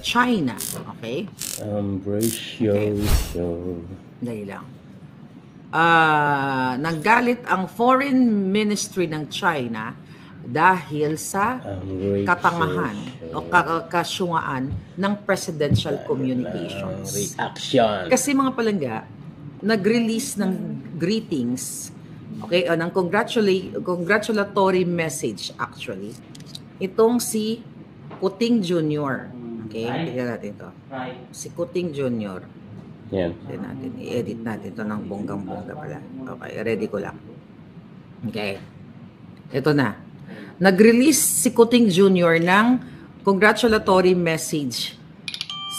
China. Okay? Ambrosio. Dahil lang. Nanggalit ang Foreign Ministry ng China dahil sa katangahan o kasyungaan ng presidential communications. Reaction. Kasi mga palangga, nag-release ng greetings, okay, ng congratulatory message actually. Itong si Kuting Jr. Okay, tignan natin ito. Si Kuting Jr. Yan. I-edit natin ito ng bonggang-bongga pala. Okay, ready ko lang. Okay. Ito na. Nag-release si Kuting Jr. ng congratulatory message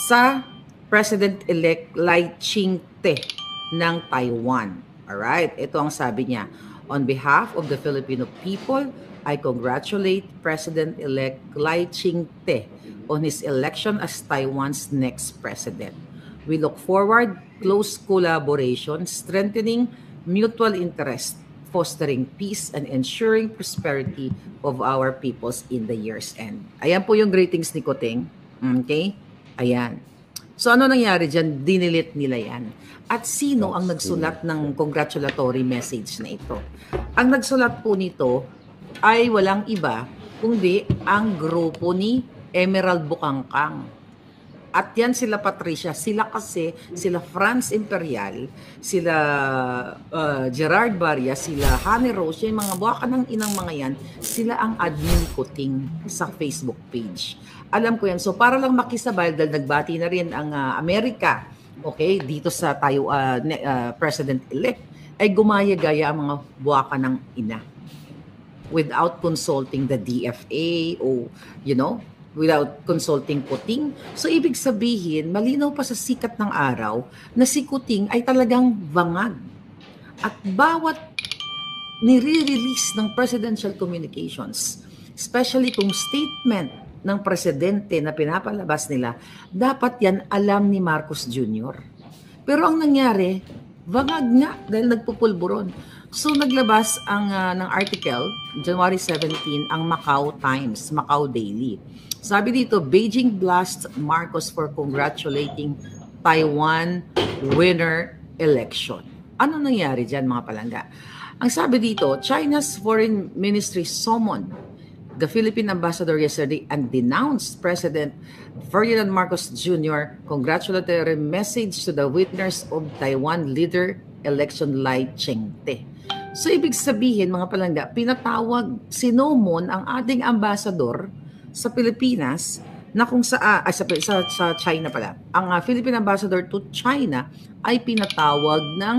sa President-elect Lai Ching-te ng Taiwan. Alright, ito ang sabi niya. On behalf of the Filipino people, I congratulate President-elect Lai Ching-te on his election as Taiwan's next president. We look forward close collaboration, strengthening mutual interest, fostering peace, and ensuring prosperity of our peoples in the year's end. Ayan po yung greetings ni Kuting. Okay? Ayan. So ano nangyari dyan? Dinilit nila yan. At sino ang nagsulat ng congratulatory message na ito? Ang nagsulat po nito ay walang iba kundi ang grupo ni Emerald Bukangkang. At yan sila Patricia, sila kasi, sila Franz Imperial, sila Gerard Barria, sila Honey Rose, yung mga buwaka ng inang mga yan, sila ang admin Kuting sa Facebook page. Alam ko yan. So para lang makisabay, dahil nagbati na rin ang Amerika, okay, dito sa tayo President-elect, ay gumaya-gaya ang mga buwaka ng ina without consulting the DFA o, you know, without consulting Kuting. So, ibig sabihin, malinaw pa sa sikat ng araw na si Kuting ay talagang bangag. At bawat nire-release ng presidential communications, especially kung statement ng presidente na pinapalabas nila, dapat yan alam ni Marcos Jr. Pero ang nangyari, bangag nga dahil nagpupulburon. So, naglabas ng article, January 17, ang Macau Times, Macau Daily. Sabi dito, Beijing blasts Marcos for congratulating Taiwan winner election. Ano nangyari dyan mga palangga? Ang sabi dito, China's Foreign Ministry summoned the Philippine ambassador yesterday and denounced President Ferdinand Marcos Jr. congratulatory message to the winners of Taiwan leader election Lai Ching-te. So ibig sabihin mga palangga, pinatawag, sinomon ang ating ambassador sa Pilipinas na kung sa China pala. Ang Philippine ambassador to China ay pinatawag ng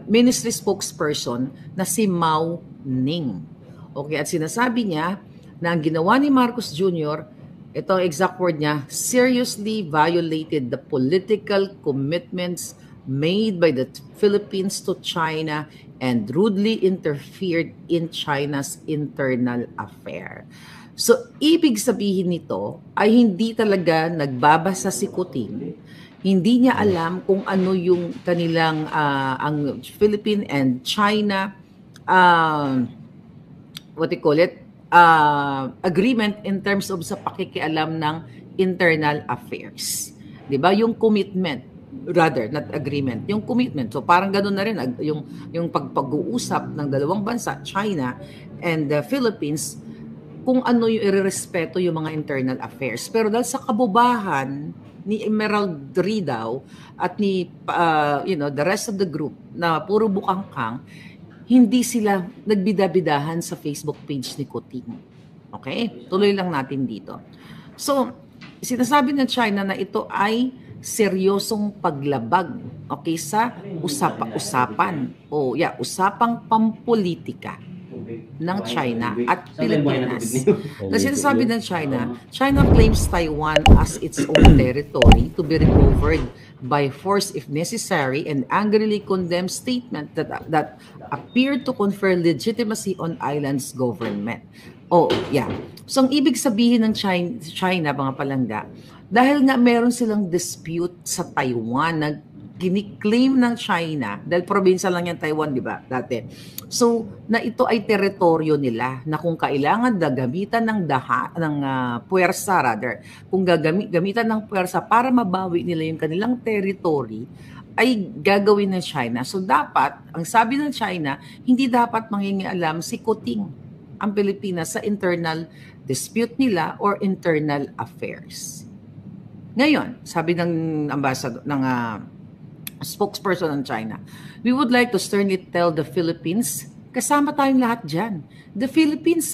ministry spokesperson na si Mao Ning. Okay, at sinasabi niya na ang ginawa ni Marcos Jr., ito ang exact word niya, seriously violated the political commitments made by the Philippines to China and rudely interfered in China's internal affair. So, ibig sabihin nito ay hindi talaga nagbabasa si Kuting. Hindi niya alam kung ano yung kanilang, ang Philippine and China, what you call it, agreement in terms of sa pakikialam ng internal affairs. Diba? Yung commitment. Rather, not agreement, yung commitment. So parang ganoon na rin yung pag-uusap ng dalawang bansa, China and the Philippines, kung ano yung irerespeto yung mga internal affairs. Pero dahil sa kabubahan ni Emerald Ridaw at ni the rest of the group na puro bukangkang, hindi sila nagbidabidahan sa Facebook page ni Kuting. Okay? Tuloy lang natin dito. So, sinasabi ng China na ito ay seryosong paglabag, okay, sa usapang pampolitika ng China at Pilipinas. Na sinasabi ng China, China claims Taiwan as its own territory to be recovered by force if necessary and angrily condemns statement that appeared to confer legitimacy on island's government. Oh, yeah. So, ang ibig sabihin ng China mga palangga, dahil nga meron silang dispute sa Taiwan na kiniklaim ng China, dahil probinsya lang yan Taiwan, di ba, dati. So, na ito ay teritoryo nila, na kung kailangan gamitan ng puwersa rather, kung gamitan ng puwersa para mabawi nila yung kanilang territory, ay gagawin ng China. So, dapat, ang sabi ng China, hindi dapat mangingialam si Kuting ang Pilipinas sa internal dispute nila or internal affairs. Ngayon, sabi ng ambassador, ng spokesperson ng China, we would like to sternly tell the Philippines, kasama tayong lahat dyan, the Philippines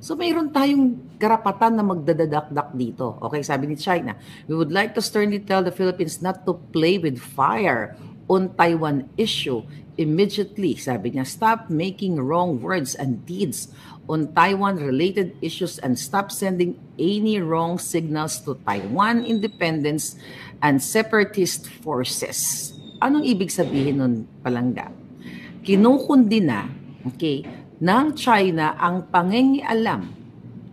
So mayroon tayong karapatan na magdadadakdak dito. Okay, sabi ni China, we would like to sternly tell the Philippines not to play with fire on Taiwan issue immediately. Sabi niya, stop making wrong words and deeds on Taiwan-related issues and stop sending any wrong signals to Taiwan independence and separatist forces. Anong ibig sabihin nun, Palangga? Kinukundi na, okay, ng China ang pangingialam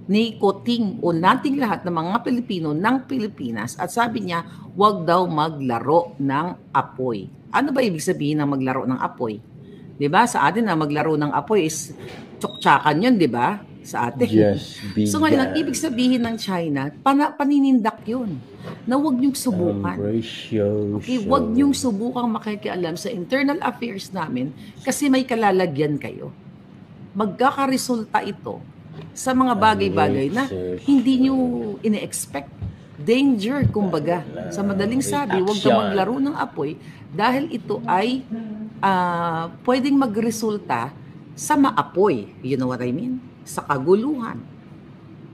ni Kuting o nating lahat ng mga Pilipino ng Pilipinas at sabi niya, huwag daw maglaro ng apoy. Ano ba ibig sabihin ng maglaro ng apoy? 'Di ba? Sa atin na maglaro ng apoy is tsuktsakan 'yun, 'di ba? Sa atin. So ngayon, ang ibig sabihin ng China, paninindak 'yun. Na huwag niyong subukan. Okay, huwag niyong subukang makikialam sa internal affairs namin kasi may kalalagyan kayo. Magkakaresulta ito sa mga bagay-bagay na hindi niyo ine-expect. Danger, kumbaga. Sa madaling sabi, huwag ka maglaro ng apoy dahil ito ay pwedeng magresulta sa maapoy. You know what I mean? Sa kaguluhan.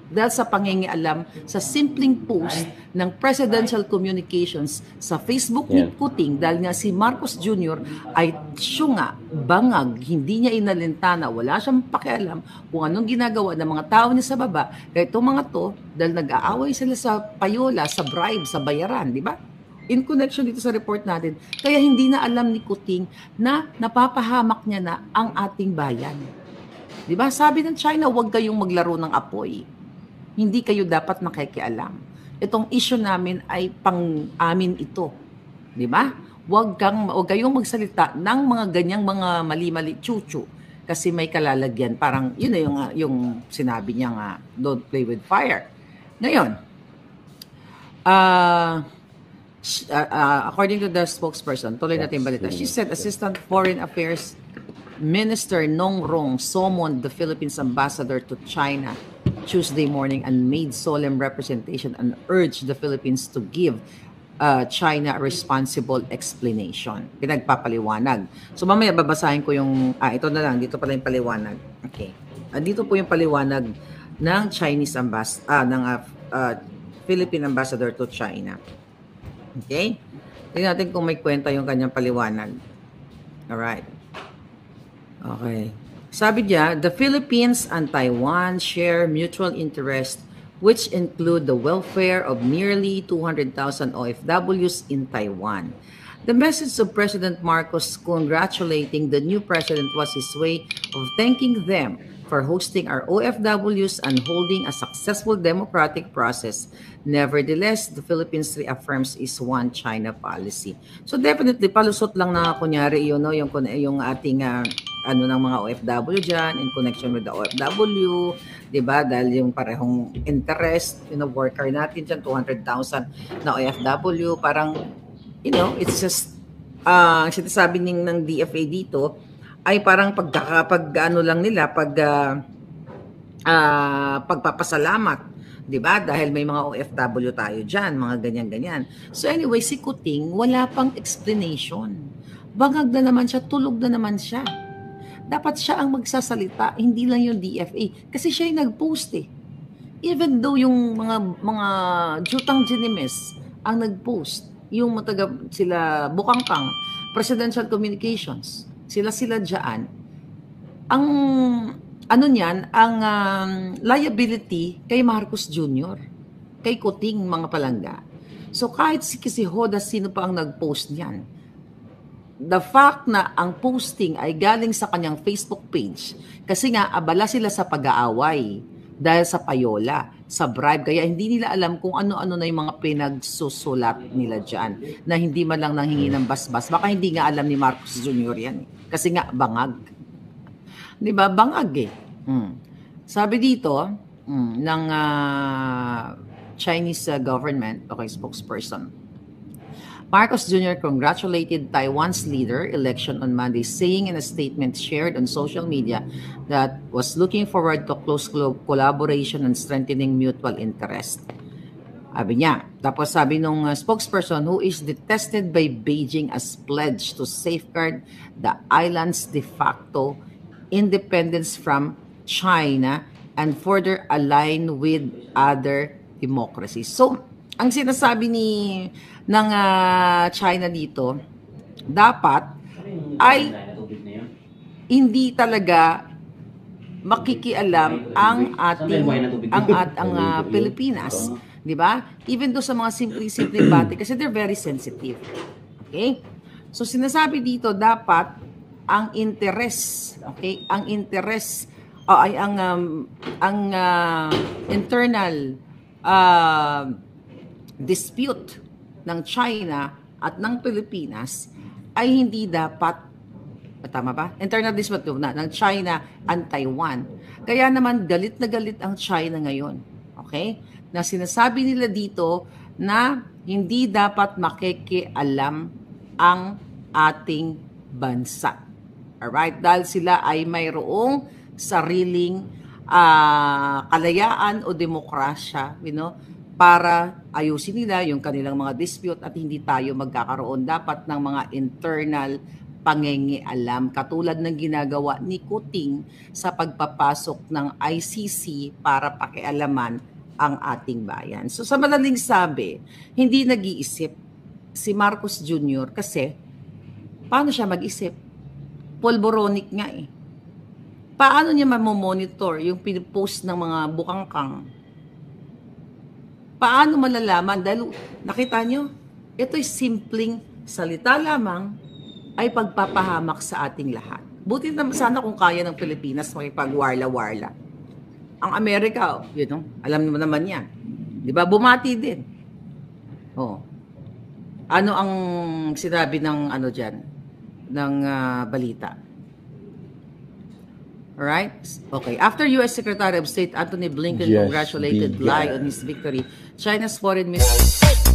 Dahil sa pangingialam sa simpleng post ng Presidential Communications sa Facebook ni Kuting, dahil nga si Marcos Jr. ay syunga, bangag, hindi niya inalintana, wala siyang pakialam kung anong ginagawa ng mga tao niya sa baba. Kaya itong mga to, dahil nag-aaway sila sa payola, sa bribe, sa bayaran, di ba? In connection dito sa report natin, kaya hindi na alam ni Kuting na napapahamak niya na ang ating bayan. Di ba? Sabi ng China, huwag kayong maglaro ng apoy. Hindi kayo dapat makikialam. Itong issue namin ay pang-amin ito. Di ba? Huwag kayong magsalita ng mga ganyang mga mali-mali chuchu kasi may kalalagyan. Parang yun na yung sinabi niya nga, don't play with fire. Ngayon, according to the spokesperson, tuloy natin balita, she said Assistant Foreign Affairs Minister Nong Rong summoned the Philippines ambassador to China Tuesday morning and made solemn representation and urged the Philippines to give China a responsible explanation. Pinagpapaliwanag. So mamaya babasahin ko yung, ito na lang, dito pala yung paliwanag. Okay. Dito po yung paliwanag ng Chinese Philippine ambassador to China. Okay? Tingnan natin kung may kwenta yung kanyang paliwanag. Alright. Okay. Sabi niya, the Philippines and Taiwan share mutual interest which include the welfare of nearly 200,000 OFWs in Taiwan. The message of President Marcos congratulating the new president was his way of thanking them for hosting our OFWs and holding a successful democratic process. Nevertheless, the Philippines reaffirms its one China policy. So definitely, palusot lang na kunyari yun, no? yung ating ng mga OFW dyan in connection with the OFW, di ba? Dahil yung parehong interest, worker natin dyan, 200,000 na OFW, parang, it's just, sinasabi ng DFA dito, ay parang pagpapasalamat, 'di ba? Dahil may mga OFW tayo diyan, mga ganyan-ganyan. So anyway, si Kuting wala pang explanation. Bangag na naman siya, tulog na naman siya. Dapat siya ang magsasalita, hindi lang yung DFA kasi siya yung nag-post eh. Even though yung mga jutang genimes ang nag-post, yung sila Bukangkang, Presidential Communications, sila dyan, ang liability kay Marcos Jr., kay Kuting, mga Palangga. So kahit si Hoda, sino pa ang nag-post niyan, the fact na ang posting ay galing sa kanyang Facebook page, kasi nga abala sila sa pag-aaway, dahil sa payola, sa bribe. Kaya hindi nila alam kung ano-ano na yung mga pinagsusulat nila dyan na hindi man lang nanghingi ng basbas. Baka hindi nga alam ni Marcos Jr. yan. Kasi nga, bangag. Di ba? Bangag eh. Sabi dito, ng Chinese government, okay, spokesperson, Marcos Jr. congratulated Taiwan's leader election on Monday, saying in a statement shared on social media that was looking forward to close collaboration and strengthening mutual interest. Sabi niya. Tapos sabi nung spokesperson, who is detested by Beijing as pledge to safeguard the island's de facto independence from China and further align with other democracies. So, ang sinasabi ng China dito, dapat ay hindi talaga makikialam ang Pilipinas, 'di ba? Even do sa mga simple bagay kasi they're very sensitive. Okay? So sinasabi dito dapat ang interest, okay? Ang interest ay ang internal dispute ng China at ng Pilipinas ay hindi dapat, tama ba? Internal dispute ng China and Taiwan. Kaya naman galit na galit ang China ngayon. Okay? Na sinasabi nila dito na hindi dapat makikialam ang ating bansa. Alright? Dahil sila ay mayroong sariling kalayaan o demokrasya, para ayusin nila yung kanilang mga dispute at hindi tayo magkakaroon dapat ng mga internal pangingialam katulad ng ginagawa ni Kuting sa pagpapasok ng ICC para pakialaman ang ating bayan. So sa madaling sabi, hindi nag-iisip si Marcos Jr. kasi paano siya mag-isip? Polboronic nga eh. Paano niya mamomonitor yung pinipost ng mga bukangkang? Paano malalaman? Dahil nakita nyo, ito'y simpleng salita lamang ay pagpapahamak sa ating lahat. Buti naman sana kung kaya ng Pilipinas makipagwarla-warla. Ang Amerika, alam mo naman yan. Di ba? Bumati din. Oh. Ano ang sinabi ng dyan? Ng balita? Alright? Okay. After U.S. Secretary of State Anthony Blinken congratulated Lai on his victory, China's foreign minister